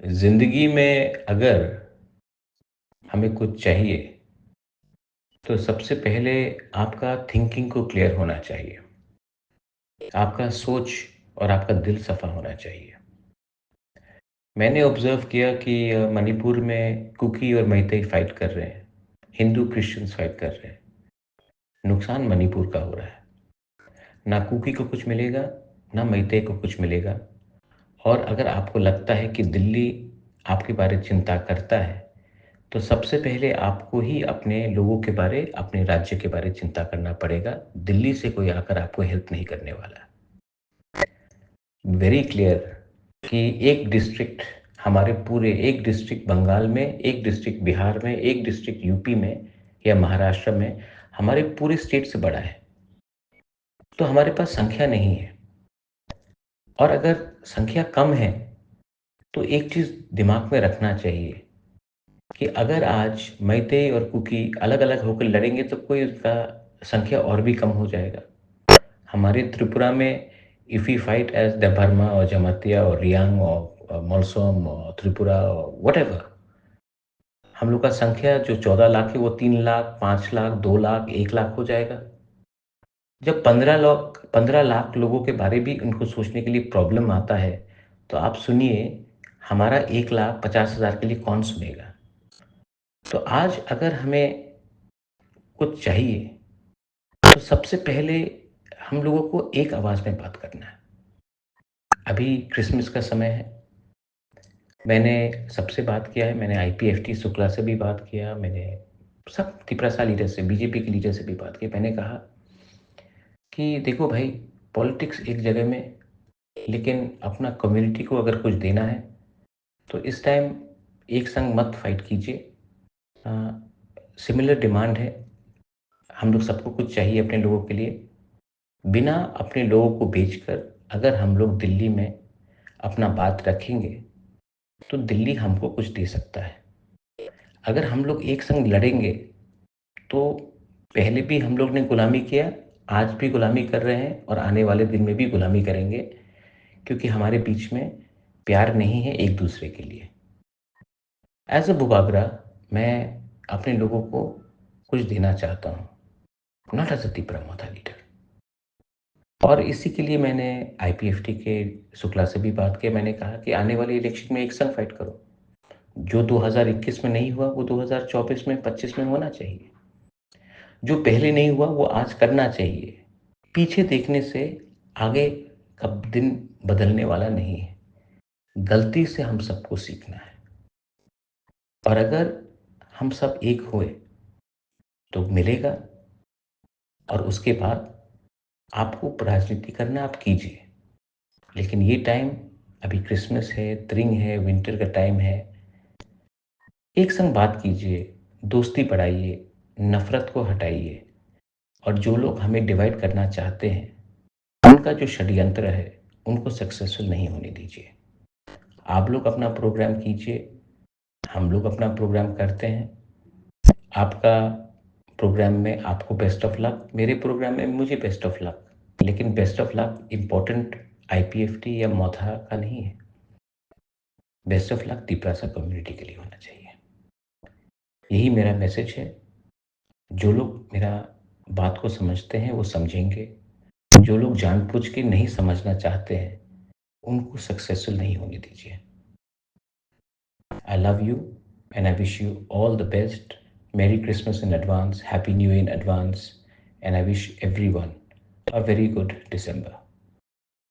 ज़िंदगी में अगर हमें कुछ चाहिए, तो सबसे पहले आपका थिंकिंग को क्लियर होना चाहिए। आपका सोच और आपका दिल सफ़ा होना चाहिए। मैंने ऑब्ज़र्व किया कि मणिपुर में कुकी और मैतेई फ़ाइट कर रहे हैं। हिंदू क्रिश्चियंस फ़ाइट कर रहे हैं। नुकसान मणिपुर का हो रहा है। ना कुकी को कुछ मिलेगा, ना मैतेई को कुछ मिलेगा। और अगर आपको लगता है कि दिल्ली आपके बारे चिंता करता है, तो सबसे पहले आपको ही अपने लोगों के बारे, अपने राज्य के बारे चिंता करना पड़ेगा। दिल्ली से कोई आकर आपको हेल्प नहीं करने वाला है। वेरी क्लियर कि एक डिस्ट्रिक्ट हमारे पूरे एक डिस्ट्रिक्ट बंगाल में, एक डिस्ट्रिक्ट बिहार में, एक डिस्ट्रिक्ट यूपी में या महाराष्ट्र में हमारे पूरे स्टेट से बड़ा है। तो हमारे पास संख्या नहीं है। और अगर संख्या कम है, तो एक चीज़ दिमाग में रखना चाहिए कि अगर आज मैतेई और कुकी अलग-अलग होकर लड़ेंगे तो कोई उसका संख्या और भी कम हो जाएगा। हमारे त्रिपुरा में if we fight as the Barma और जमातिया और रियांग और मोलसोम और त्रिपुरा और व्हाटएवर, हम लोग का संख्या जो 14 लाख है वो 3 लाख, 5 लाख, 2 लाख, 1 लाख हो जाएगा। जब 15 लाख लोगों के बारे भी उनको सोचने के लिए प्रॉब्लम आता है, तो आप सुनिए हमारा 1,50,000 के लिए कौन सुनेगा? तो आज अगर हमें कुछ चाहिए, तो सबसे पहले हम लोगों को एक आवाज़ में बात करना है। अभी क्रिसमस का समय है। मैंने सबसे बात किया है, मैंने आईपीएफटी शुक्ला से भी बात किया, मैंने सब तिपरासा लीडर से, बीजेपी के लीडर से भी बात की। मैंने कहा कि देखो भाई, पॉलिटिक्स एक जगह में, लेकिन अपना कम्युनिटी को अगर कुछ देना है, तो इस टाइम एक संग मत फाइट कीजिए। सिमिलर डिमांड है, हम लोग सबको कुछ चाहिए अपने लोगों के लिए। बिना अपने लोगों को बेचकर अगर हम लोग दिल्ली में अपना बात रखेंगे, तो दिल्ली हमको कुछ दे सकता है। अगर हम लोग एक संग लड़ेंगे, तो पहले भी हम लोग ने गुलामी किया, आज भी गुलामी कर रहे हैं और आने वाले दिन में भी गुलामी करेंगे, क्योंकि हमारे बीच में प्यार नहीं है एक दूसरे के लिए। एज़ अ बुबागरा, मैं अपने लोगों को कुछ देना चाहता हूँ, not as a Tipra leader. और इसी के लिए मैंने आईपीएफटी के शुक्ला से भी बात की। मैंने कहा कि आने वाले इलेक्शन में एक संग फाइट करो। जो 2021 में नहीं हुआ, वो 2024 में, 25 में होना चाहिए। जो पहले नहीं हुआ, वो आज करना चाहिए। पीछे देखने से आगे का दिन बदलने वाला नहीं है। गलती से हम सबको सीखना है। और अगर हम सब एक हुए, तो मिलेगा। और उसके बाद आपको राजनीति करना आप कीजिए। लेकिन ये टाइम, अभी क्रिसमस है, त्रिंग है, विंटर का टाइम है। एक संग बात कीजिए, दोस्ती बढ़ाइए, नफ़रत को हटाइए। और जो लोग हमें डिवाइड करना चाहते हैं, उनका जो षड्यंत्र है, उनको सक्सेसफुल नहीं होने दीजिए। आप लोग अपना प्रोग्राम कीजिए, हम लोग अपना प्रोग्राम करते हैं। आपका प्रोग्राम में आपको बेस्ट ऑफ लक, मेरे प्रोग्राम में मुझे बेस्ट ऑफ लक। लेकिन best of luck important IPFT या मौथा का नहीं है। Best of luck Tiprasa community के लिए होना चाहिए। यही मेरा मैसेज है। जो लोग मेरा बात को समझते हैं, वो समझेंगे। जो लोग जानबूझ के नहीं समझना चाहते हैं, उनको सक्सेसफुल नहीं होने दीजिए। I love you and I wish you all the best. Merry Christmas in advance, Happy New Year in advance, and I wish everyone a very good December.